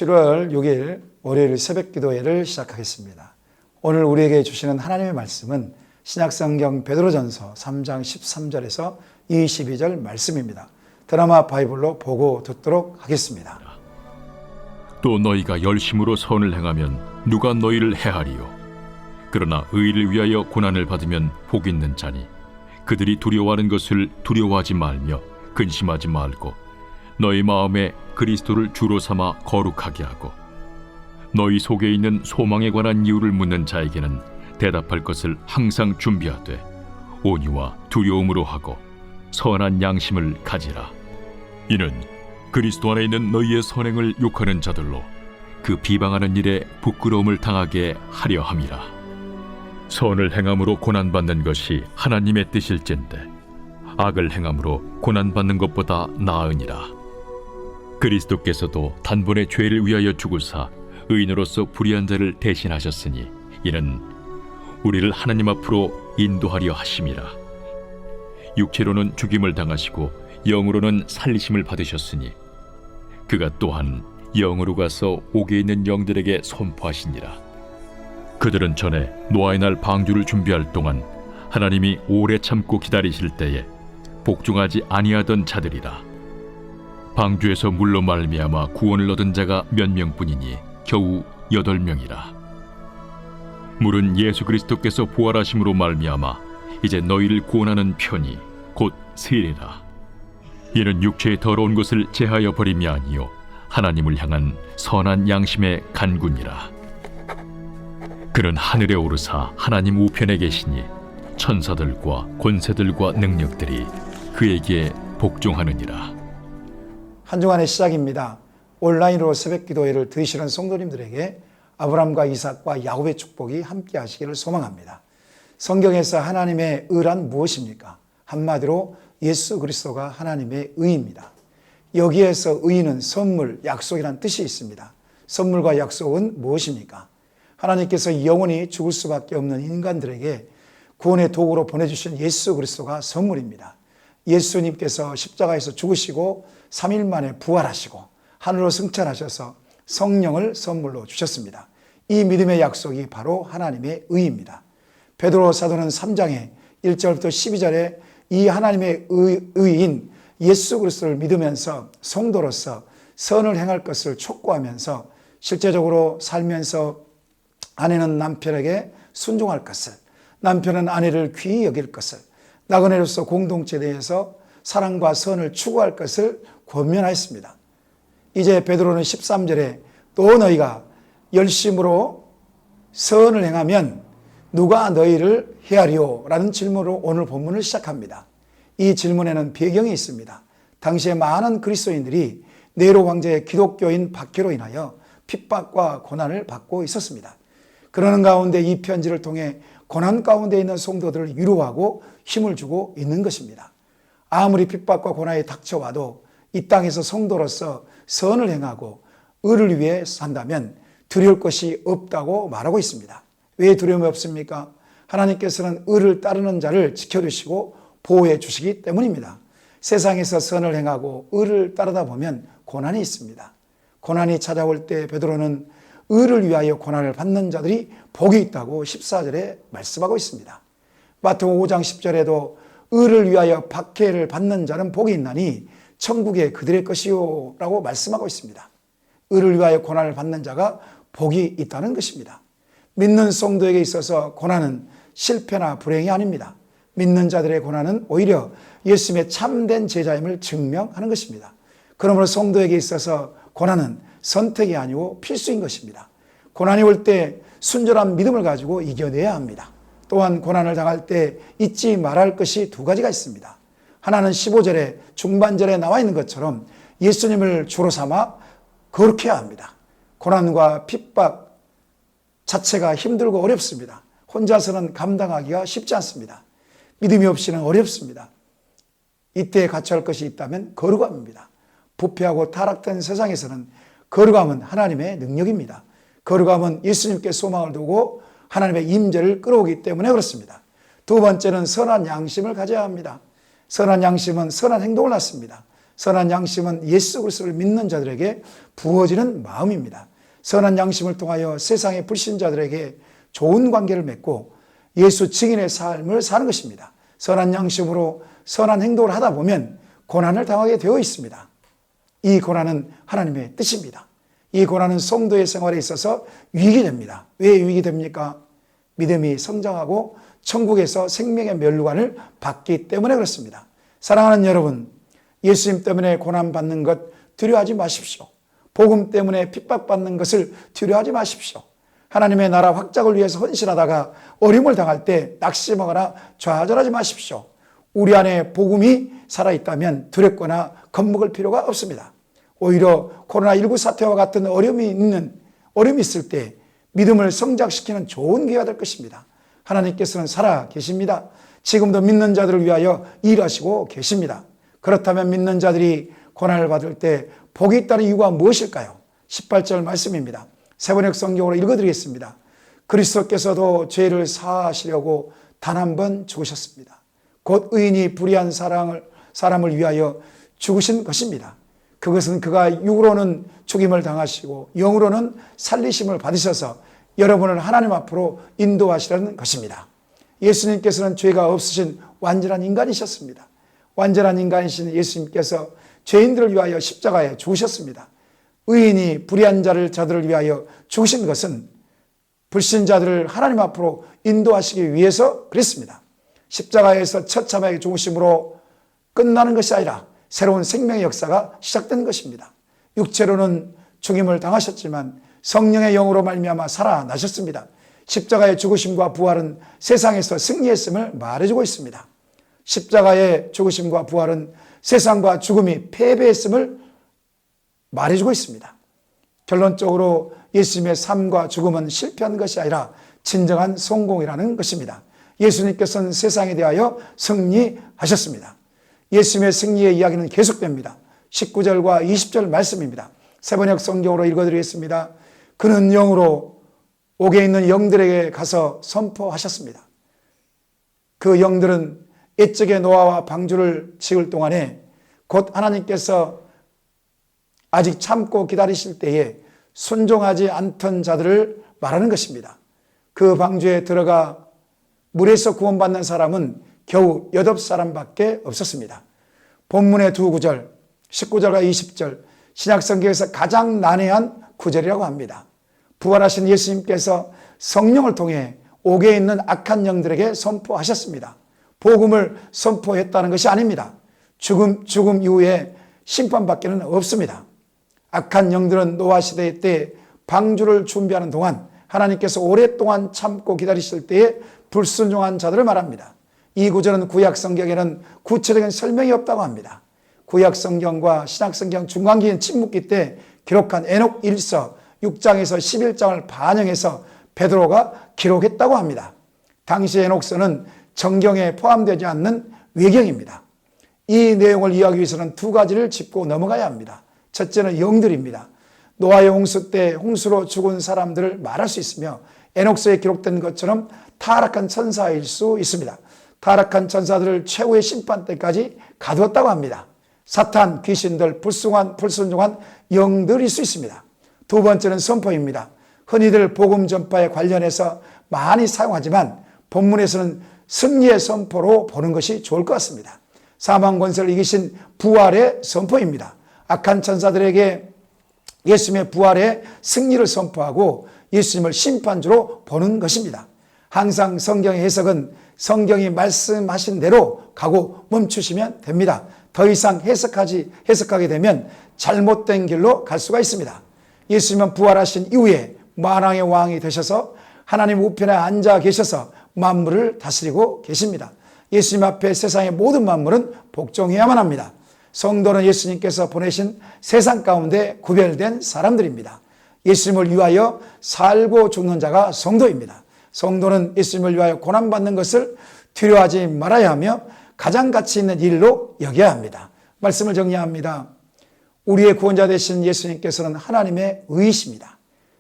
7월 6일 월요일 새벽 기도회를 시작하겠습니다. 오늘 우리에게 주시는 하나님의 말씀은 신약성경 베드로전서 3장 13절에서 22절 말씀입니다. 드라마 바이블로 보고 듣도록 하겠습니다. 또 너희가 열심으로 선을 행하면 누가 너희를 해하리요? 그러나 의를 위하여 고난을 받으면 복 있는 자니 그들이 두려워하는 것을 두려워하지 말며 근심하지 말고 너희 마음에 그리스도를 주로 삼아 거룩하게 하고 너희 속에 있는 소망에 관한 이유를 묻는 자에게는 대답할 것을 항상 준비하되 온유와 두려움으로 하고 선한 양심을 가지라. 이는 그리스도 안에 있는 너희의 선행을 욕하는 자들로 그 비방하는 일에 부끄러움을 당하게 하려 함이라. 선을 행함으로 고난받는 것이 하나님의 뜻일진데 악을 행함으로 고난받는 것보다 나으니라. 그리스도께서도 단번에 죄를 위하여 죽으사 의인으로서 불의한 자를 대신하셨으니 이는 우리를 하나님 앞으로 인도하려 하심이라. 육체로는 죽임을 당하시고 영으로는 살리심을 받으셨으니 그가 또한 영으로 가서 옥에 있는 영들에게 선포하시니라. 그들은 전에 노아의 날 방주를 준비할 동안 하나님이 오래 참고 기다리실 때에 복종하지 아니하던 자들이라. 방주에서 물로 말미암아 구원을 얻은 자가 몇 명뿐이니 겨우 8명이라. 물은 예수 그리스도께서 부활하심으로 말미암아 이제 너희를 구원하는 편이 곧 세례라. 이는 육체의 더러운 것을 제하여 버림이 아니요 하나님을 향한 선한 양심의 간구니라. 그는 하늘에 오르사 하나님 우편에 계시니 천사들과 권세들과 능력들이 그에게 복종하느니라. 한 주간의 시작입니다. 온라인으로 새벽 기도회를 들으시는 성도님들에게 아브라함과 이삭과 야곱의 축복이 함께 하시기를 소망합니다. 성경에서 하나님의 의란 무엇입니까? 한마디로 예수 그리스도가 하나님의 의입니다. 여기에서 의는 선물, 약속이란 뜻이 있습니다. 선물과 약속은 무엇입니까? 하나님께서 영원히 죽을 수밖에 없는 인간들에게 구원의 도구로 보내주신 예수 그리스도가 선물입니다. 예수님께서 십자가에서 죽으시고 3일 만에 부활하시고 하늘로 승천하셔서 성령을 선물로 주셨습니다. 이 믿음의 약속이 바로 하나님의 의입니다. 베드로 사도는 3장에 1절부터 12절에 이 하나님의 의인 예수 그리스도를 믿으면서 성도로서 선을 행할 것을 촉구하면서 실제적으로 살면서 아내는 남편에게 순종할 것을, 남편은 아내를 귀히 여길 것을, 나그네로서 공동체에 대해서 사랑과 선을 추구할 것을 권면하였습니다. 이제 베드로는 13절에 또 너희가 열심으로 선을 행하면 누가 너희를 헤아리요? 라는 질문으로 오늘 본문을 시작합니다. 이 질문에는 배경이 있습니다. 당시에 많은 그리스도인들이 네로 황제의 기독교인 박해로 인하여 핍박과 고난을 받고 있었습니다. 그러는 가운데 이 편지를 통해 고난 가운데 있는 성도들을 위로하고 힘을 주고 있는 것입니다. 아무리 핍박과 고난이 닥쳐와도 이 땅에서 성도로서 선을 행하고 의를 위해 산다면 두려울 것이 없다고 말하고 있습니다. 왜 두려움이 없습니까? 하나님께서는 의를 따르는 자를 지켜주시고 보호해 주시기 때문입니다. 세상에서 선을 행하고 의를 따르다 보면 고난이 있습니다. 고난이 찾아올 때 베드로는 의를 위하여 고난을 받는 자들이 복이 있다고 14절에 말씀하고 있습니다. 마태복음 5장 10절에도 의를 위하여 박해를 받는 자는 복이 있나니 천국에 그들의 것이요 라고 말씀하고 있습니다. 의를 위하여 고난을 받는 자가 복이 있다는 것입니다. 믿는 성도에게 있어서 고난은 실패나 불행이 아닙니다. 믿는 자들의 고난은 오히려 예수님의 참된 제자임을 증명하는 것입니다. 그러므로 성도에게 있어서 고난은 선택이 아니고 필수인 것입니다. 고난이 올 때 순전한 믿음을 가지고 이겨내야 합니다. 또한 고난을 당할 때 잊지 말아야 할 것이 두 가지가 있습니다. 하나는 15절에 중반절에 나와 있는 것처럼 예수님을 주로 삼아 거룩해야 합니다. 고난과 핍박 자체가 힘들고 어렵습니다. 혼자서는 감당하기가 쉽지 않습니다. 믿음이 없이는 어렵습니다. 이때 갖춰야 할 것이 있다면 거룩함입니다. 부패하고 타락된 세상에서는 거룩함은 하나님의 능력입니다. 거룩함은 예수님께 소망을 두고 하나님의 임재를 끌어오기 때문에 그렇습니다. 두 번째는 선한 양심을 가져야 합니다. 선한 양심은 선한 행동을 낳습니다. 선한 양심은 예수 그리스도를 믿는 자들에게 부어지는 마음입니다. 선한 양심을 통하여 세상의 불신자들에게 좋은 관계를 맺고 예수 증인의 삶을 사는 것입니다. 선한 양심으로 선한 행동을 하다 보면 고난을 당하게 되어 있습니다. 이 고난은 하나님의 뜻입니다. 이 고난은 성도의 생활에 있어서 유익이 됩니다. 왜 유익이 됩니까? 믿음이 성장하고 천국에서 생명의 면류관을 받기 때문에 그렇습니다. 사랑하는 여러분, 예수님 때문에 고난받는 것 두려워하지 마십시오. 복음 때문에 핍박받는 것을 두려워하지 마십시오. 하나님의 나라 확장을 위해서 헌신하다가 어려움을 당할 때 낙심하거나 좌절하지 마십시오. 우리 안에 복음이 살아있다면 두렵거나 겁먹을 필요가 없습니다. 오히려 코로나19 사태와 같은 어려움이 있을 때 믿음을 성장시키는 좋은 기회가 될 것입니다. 하나님께서는 살아 계십니다. 지금도 믿는 자들을 위하여 일하시고 계십니다. 그렇다면 믿는 자들이 고난을 받을 때 복이 있다는 이유가 무엇일까요? 18절 말씀입니다. 세번역 성경으로 읽어드리겠습니다. 그리스도께서도 죄를 사하시려고 단 한 번 죽으셨습니다. 곧 의인이 불의한 사람을 위하여 죽으신 것입니다. 그것은 그가 육으로는 죽임을 당하시고 영으로는 살리심을 받으셔서 여러분을 하나님 앞으로 인도하시라는 것입니다. 예수님께서는 죄가 없으신 완전한 인간이셨습니다. 완전한 인간이신 예수님께서 죄인들을 위하여 십자가에 죽으셨습니다. 의인이 불의한 자들을 위하여 죽으신 것은 불신자들을 하나님 앞으로 인도하시기 위해서 그랬습니다. 십자가에서 처참하게 죽으심으로 끝나는 것이 아니라 새로운 생명의 역사가 시작된 것입니다. 육체로는 죽임을 당하셨지만 성령의 영으로 말미암아 살아나셨습니다. 십자가의 죽으심과 부활은 세상에서 승리했음을 말해주고 있습니다. 십자가의 죽으심과 부활은 세상과 죽음이 패배했음을 말해주고 있습니다. 결론적으로 예수님의 삶과 죽음은 실패한 것이 아니라 진정한 성공이라는 것입니다. 예수님께서는 세상에 대하여 승리하셨습니다. 예수님의 승리의 이야기는 계속됩니다. 19절과 20절 말씀입니다. 세번역 성경으로 읽어드리겠습니다. 그는 영으로 옥에 있는 영들에게 가서 선포하셨습니다. 그 영들은 옛적의 노아와 방주를 지을 동안에 곧 하나님께서 아직 참고 기다리실 때에 순종하지 않던 자들을 말하는 것입니다. 그 방주에 들어가 물에서 구원받는 사람은 겨우 8사람밖에 없었습니다. 본문의 두 구절 19절과 20절 신약성경에서 가장 난해한 구절이라고 합니다. 부활하신 예수님께서 성령을 통해 옥에 있는 악한 영들에게 선포하셨습니다. 복음을 선포했다는 것이 아닙니다. 죽음 이후에 심판밖에는 없습니다. 악한 영들은 노아 시대 때 방주를 준비하는 동안 하나님께서 오랫동안 참고 기다리실 때에 불순종한 자들을 말합니다. 이 구절은 구약 성경에는 구체적인 설명이 없다고 합니다. 구약 성경과 신약 성경 중간기인 침묵기 때 기록한 에녹 1서 6장에서 11장을 반영해서 베드로가 기록했다고 합니다. 당시 에녹서는 정경에 포함되지 않는 외경입니다. 이 내용을 이해하기 위해서는 두 가지를 짚고 넘어가야 합니다. 첫째는 영들입니다. 노아의 홍수 때 홍수로 죽은 사람들을 말할 수 있으며 에녹서에 기록된 것처럼 타락한 천사일 수 있습니다. 타락한 천사들을 최후의 심판 때까지 가두었다고 합니다. 사탄, 귀신들, 불순종한 영들일 수 있습니다. 두 번째는 선포입니다. 흔히들 복음 전파에 관련해서 많이 사용하지만 본문에서는 승리의 선포로 보는 것이 좋을 것 같습니다. 사망 권세를 이기신 부활의 선포입니다. 악한 천사들에게 예수님의 부활의 승리를 선포하고 예수님을 심판주로 보는 것입니다. 항상 성경의 해석은 성경이 말씀하신 대로 가고 멈추시면 됩니다. 더 이상 해석하게 되면 잘못된 길로 갈 수가 있습니다. 예수님은 부활하신 이후에 만왕의 왕이 되셔서 하나님 우편에 앉아 계셔서 만물을 다스리고 계십니다. 예수님 앞에 세상의 모든 만물은 복종해야만 합니다. 성도는 예수님께서 보내신 세상 가운데 구별된 사람들입니다. 예수님을 위하여 살고 죽는 자가 성도입니다. 성도는 예수님을 위하여 고난받는 것을 두려워하지 말아야 하며 가장 가치 있는 일로 여겨야 합니다. 말씀을 정리합니다. 우리의 구원자 되신 예수님께서는 하나님의 의이십니다.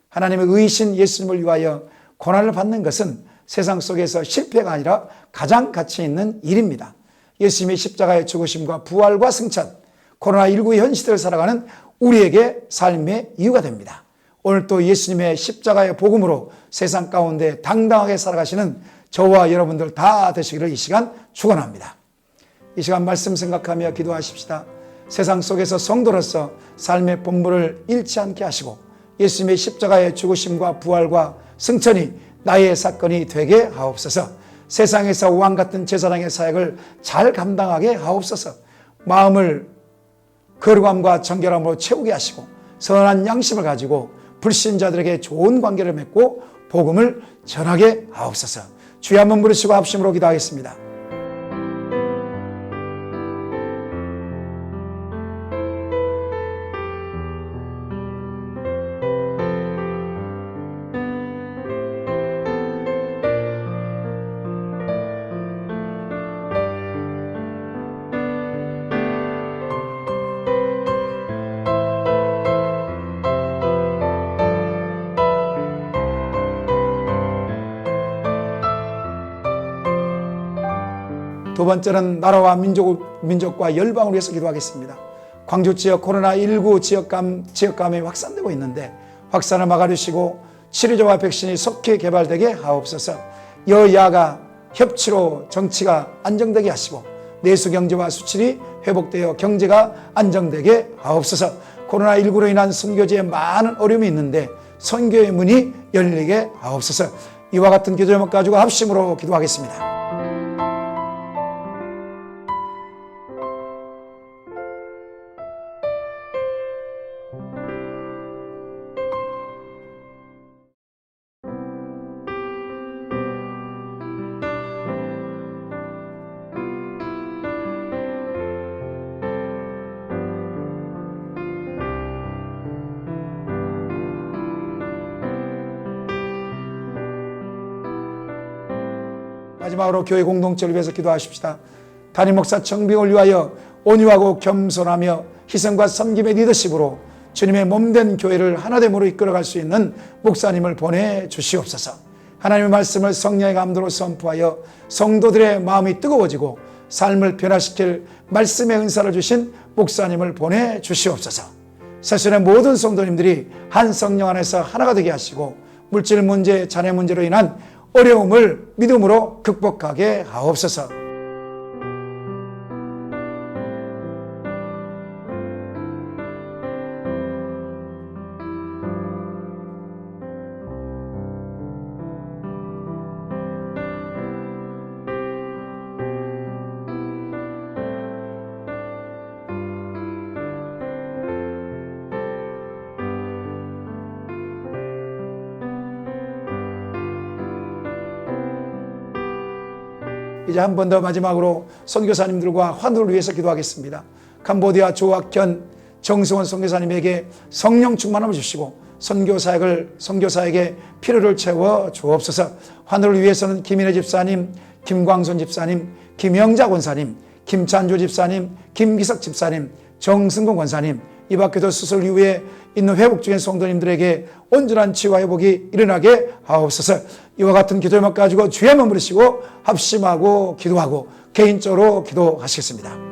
하나님의 의이신 예수님을 위하여 고난을 받는 것은 세상 속에서 실패가 아니라 가장 가치 있는 일입니다. 예수님의 십자가의 죽으심과 부활과 승천, 코로나19 현 시대를 살아가는 우리에게 삶의 이유가 됩니다. 오늘 또 예수님의 십자가의 복음으로 세상 가운데 당당하게 살아가시는 저와 여러분들 다 되시기를 이 시간 축원합니다. 이 시간 말씀 생각하며 기도하십시다. 세상 속에서 성도로서 삶의 본분을 잃지 않게 하시고 예수님의 십자가의 죽으심과 부활과 승천이 나의 사건이 되게 하옵소서. 세상에서 왕같은 제사장의 사역을 잘 감당하게 하옵소서. 마음을 거룩함과 정결함으로 채우게 하시고 선한 양심을 가지고 불신자들에게 좋은 관계를 맺고 복음을 전하게 하옵소서. 주여 한번 부르시고 합심으로 기도하겠습니다. 두 번째는 나라와 민족과 열방을 위해서 기도하겠습니다. 광주 지역 코로나19 지역감이 확산되고 있는데 확산을 막아주시고 치료제와 백신이 속히 개발되게 하옵소서. 여야가 협치로 정치가 안정되게 하시고 내수경제와 수출이 회복되어 경제가 안정되게 하옵소서. 코로나19로 인한 선교지에 많은 어려움이 있는데 선교의 문이 열리게 하옵소서. 이와 같은 기도 제목 가지고 합심으로 기도하겠습니다. 마지막으로 교회 공동체를 위해서 기도하십시다. 담임 목사 정빙을 위하여 온유하고 겸손하며 희생과 섬김의 리더십으로 주님의 몸된 교회를 하나됨으로 이끌어갈 수 있는 목사님을 보내주시옵소서. 하나님의 말씀을 성령의 감도로 선포하여 성도들의 마음이 뜨거워지고 삶을 변화시킬 말씀의 은사를 주신 목사님을 보내주시옵소서. 세상의 모든 성도님들이 한 성령 안에서 하나가 되게 하시고 물질 문제, 자녀 문제로 인한 어려움을 믿음으로 극복하게 하옵소서. 이제 한 번 더 마지막으로 선교사님들과 환우를 위해서 기도하겠습니다. 캄보디아 조학현 정승원 선교사님에게 성령 충만함을 주시고 선교사에게 필요를 채워 주옵소서. 환우를 위해서는 김인혜 집사님, 김광순 집사님, 김영자 권사님, 김찬조 집사님, 김기석 집사님, 정승건 권사님, 이 밖에도 수술 이후에 있는 회복 중인 성도님들에게 온전한 치유와 회복이 일어나게 하옵소서. 이와 같은 기도 제목 가지고 주의 한번 부르시고 합심하고 기도하고 개인적으로 기도하시겠습니다.